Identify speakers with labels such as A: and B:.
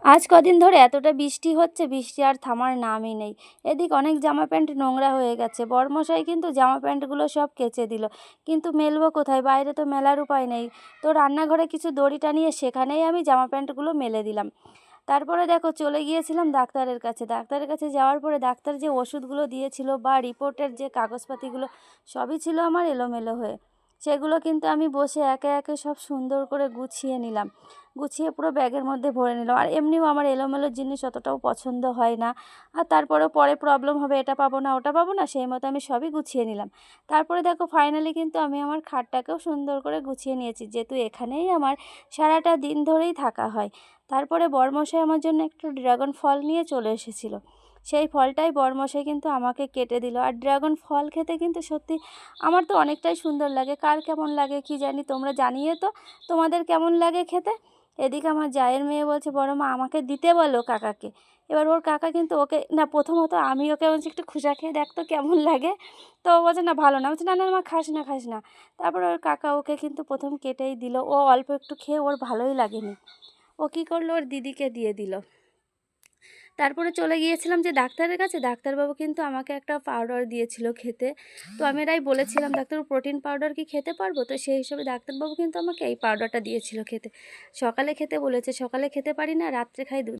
A: আজ কদিন ধরে এতটা বৃষ্টি হচ্ছে, বৃষ্টি আর থামার নামই নেই। এদিক অনেক জামা প্যান্ট নোংরা হয়ে গেছে। বরমশাই কিন্তু জামা প্যান্টগুলো সব কেচে দিল, কিন্তু মেলবো কোথায়? বাইরে তো মেলার উপায় নেই। তো রান্নাঘরে কিছু দড়ি টানিয়ে সেখানেই আমি জামা প্যান্টগুলো মেলে দিলাম। তারপরে দেখো চলে গিয়েছিলাম ডাক্তারের কাছে। ডাক্তারের কাছে যাওয়ার পরে ডাক্তার যে ওষুধগুলো দিয়েছিল বা রিপোর্টের যে কাগজপাতিগুলো, সবই ছিল আমার এলোমেলো হয়ে। সেগুলো কিন্তু আমি বসে একে একে সব সুন্দর করে গুছিয়ে নিলাম। গুছিয়ে পুরো ব্যাগের মধ্যে ভরে নিলাম। আর এমনিও আমার এলোমেলো জিনিস অতটাও পছন্দ হয় না। আর তারপরেও পরে প্রবলেম হবে, এটা পাবো না ওটা পাবো না, সেই মতো আমি সবই গুছিয়ে নিলাম। তারপরে দেখো ফাইনালি কিন্তু আমি আমার খাটটাকেও সুন্দর করে গুছিয়ে নিয়েছি, যেহেতু এখানেই আমার সারাটা দিন ধরেই থাকা হয়। তারপরে বরমশাই আমার জন্য একটু ড্রাগন ফল নিয়ে চলে এসেছিলো। সেই ফলটাই বরমশাই কিন্তু আমাকে কেটে দিল। আর ড্রাগন ফল খেতে কিন্তু সত্যি আমার তো অনেকটাই সুন্দর লাগে। কার কেমন লাগে কি জানি, তোমরা জানিয়ে তো তোমাদের কেমন লাগে খেতে। এদিকে আমার জায়ের মেয়ে বলছে, বড় মা আমাকে দিতে বলো কাকাকে। এবার ওর কাকা কিন্তু ওকে না, প্রথমত আমি ওকে বলছি একটু খোসা খেয়ে দেখ তো কেমন লাগে। তো ও বলছে না ভালো না, বলছে না না মা খাস না খাস না। তারপরে ওর কাকা ওকে কিন্তু প্রথম কেটেই দিল। ও অল্প একটু খেয়ে ওর ভালোই লাগেনি। ও কী করলো, ওর দিদিকে দিয়ে দিল। তারপরে চলে গিয়েছিলাম যে ডাক্তারের কাছে। ডাক্তারবাবু কিন্তু আমাকে একটা পাউডার দিয়েছিল খেতে। তো আমি এটাই বলেছিলাম, ডাক্তারবাবু প্রোটিন পাউডার কি খেতে পারবো? তো সেই হিসেবে ডাক্তারবাবু কিন্তু আমাকে এই পাউডারটা দিয়েছিল খেতে। সকালে খেতে বলেছে, সকালে খেতে পারি না, রাত্রে খাই দুধ।